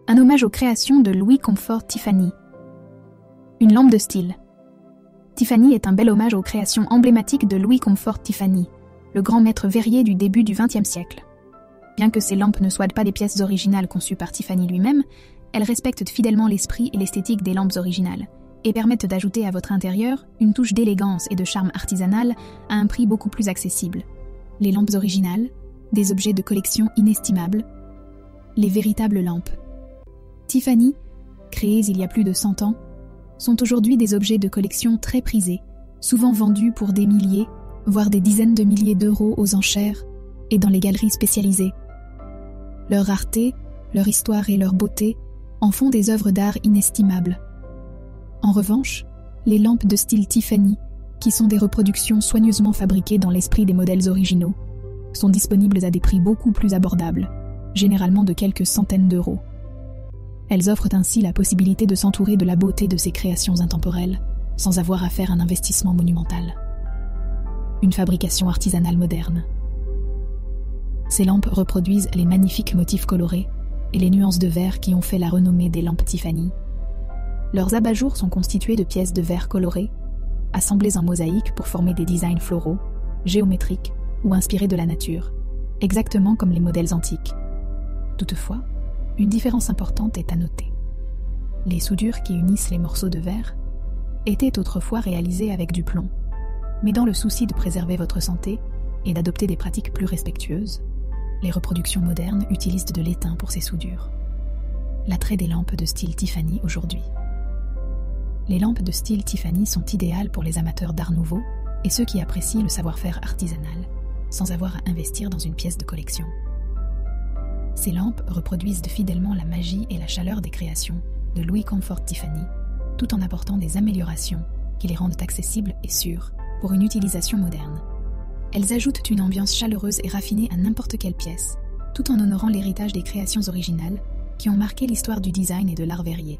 un hommage aux créations de Louis Comfort Tiffany. Une lampe de style. Tiffany est un bel hommage aux créations emblématiques de Louis Comfort Tiffany, le grand maître verrier du début du XXe siècle. Bien que ces lampes ne soient pas des pièces originales conçues par Tiffany lui-même, elles respectent fidèlement l'esprit et l'esthétique des lampes originales et permettent d'ajouter à votre intérieur une touche d'élégance et de charme artisanal à un prix beaucoup plus accessible. Les lampes originales, des objets de collection inestimables, les véritables lampes. Tiffany, créées il y a plus de 100 ans, sont aujourd'hui des objets de collection très prisés, souvent vendus pour des milliers, voire des dizaines de milliers d'euros aux enchères et dans les galeries spécialisées. Leur rareté, leur histoire et leur beauté en font des œuvres d'art inestimables. En revanche, les lampes de style Tiffany, qui sont des reproductions soigneusement fabriquées dans l'esprit des modèles originaux, sont disponibles à des prix beaucoup plus abordables, généralement de quelques centaines d'euros. Elles offrent ainsi la possibilité de s'entourer de la beauté de ces créations intemporelles, sans avoir à faire un investissement monumental. Une fabrication artisanale moderne. Ces lampes reproduisent les magnifiques motifs colorés et les nuances de verre qui ont fait la renommée des lampes Tiffany. Leurs abat-jours sont constitués de pièces de verre colorées, assemblées en mosaïque pour former des designs floraux, géométriques ou inspirés de la nature, exactement comme les modèles antiques. Toutefois, une différence importante est à noter. Les soudures qui unissent les morceaux de verre étaient autrefois réalisées avec du plomb, mais dans le souci de préserver votre santé et d'adopter des pratiques plus respectueuses, les reproductions modernes utilisent de l'étain pour ces soudures. L'attrait des lampes de style Tiffany aujourd'hui. Les lampes de style Tiffany sont idéales pour les amateurs d'art nouveau et ceux qui apprécient le savoir-faire artisanal, sans avoir à investir dans une pièce de collection. Ces lampes reproduisent fidèlement la magie et la chaleur des créations de Louis Comfort Tiffany, tout en apportant des améliorations qui les rendent accessibles et sûres pour une utilisation moderne. Elles ajoutent une ambiance chaleureuse et raffinée à n'importe quelle pièce, tout en honorant l'héritage des créations originales qui ont marqué l'histoire du design et de l'art verrier.